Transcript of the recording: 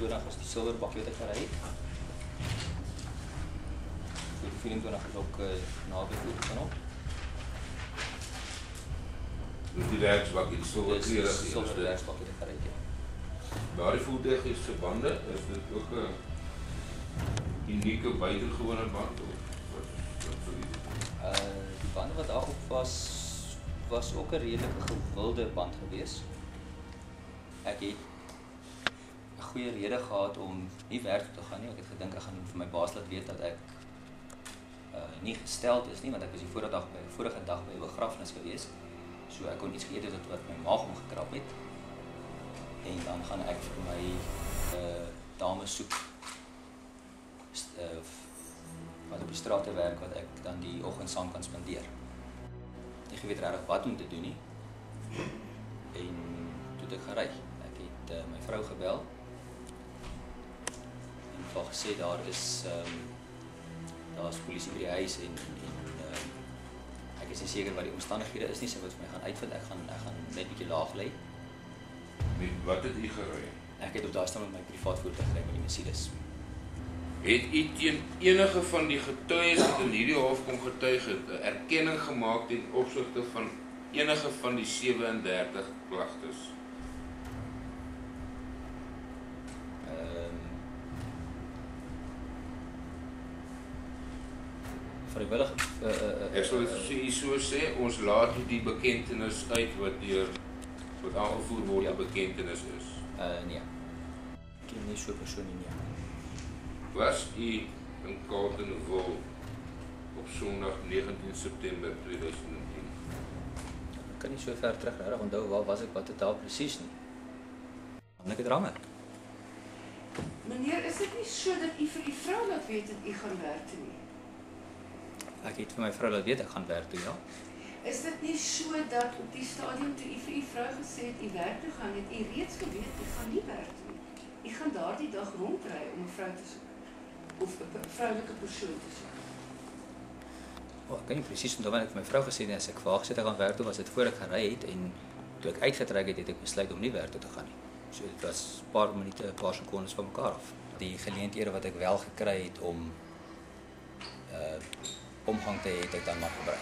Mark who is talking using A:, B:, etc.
A: 24 is die silwer bakkie wat ek gery het. So die 24 is ook naby voor van hom.
B: Dus die werksbakkie, die silwer
A: Dis
B: kleurige
A: die silwer werksbakkie wat ek gery het, ja.
B: Daardie voertuig is se bande, is dit ook 'n unieke buitengewone band of wat sou jy dit?
A: Die bande wat daarop was ook 'n redelike gewilde band geweest. Ek het 'n goeie rede gehad om nie werk toe te gaan nie. Ek het gedink ek gaan vir my baas laat weet dat ek nie gesteld is nie, want ek was die vorige dag by 'n begrafnis geweest. So ek kon iets geëet het wat my maag omgekrap het. En dan gaan ek vir my dame soek wat op die strate werk wat ek dan die oggend saam kan spandeer. Ek weet regtig wat om te doen nie. En toe het ek gery. Ek het my vrou gebel en vir haar gesê daar's polisie by die huis en ek is nie seker wat die omstandighede is nie, sy wil vir my gaan uitvind. Ek gaan net 'n bietjie laag lê.
B: Wat het u gery?
A: Ek het op daai stadium met my privaat voertuig gery met die Mercedes.
B: Het u teen enige van die getuies wat in hierdie hof kom getuig het, 'n erkenning gemaak ten opsigte van enige van die 37 klagtes?
A: Vrywillig
B: Ek sal dit so sê, ons laat die bekentenis uit wat aangevoer word, ja. 'n bekentenis is.
A: Nee. Ek ken nie so 'n persoon nie.
B: Was u in Carletonville op Sondag 19 September 2010?
A: Ek kan nie so ver terug regtig onthou waar was ek, wat het daar presies nie. Want ek het ramme.
C: Meneer, is dit nie so dat u vir die vrou laat weet dat u gaan werk toe nie?
A: Ek het vir my vrou laat weet ek gaan werk toe, ja.
C: Is dit nie so dat op die stadium toe u vir u vrou gesê het u werk toe gaan, het u reeds geweet u gaan nie werk toe nie? U gaan daardie dag rondry om 'n vrou te soek of 'n vroulike persoon te soek.
A: Ek kan nie presies onthou wanneer ek vir my vrou gesê het as ek vir haar gesê het ek gaan werk toe, was dit voor ek gery het en toe ek uitgetrek het ek besluit om nie werk toe te gaan nie. So dit was 'n paar minute, 'n paar sekondes van mekaar af. Die geleenthede wat ek wel gekry het om omgang te hê, het ek dan maar gebruik.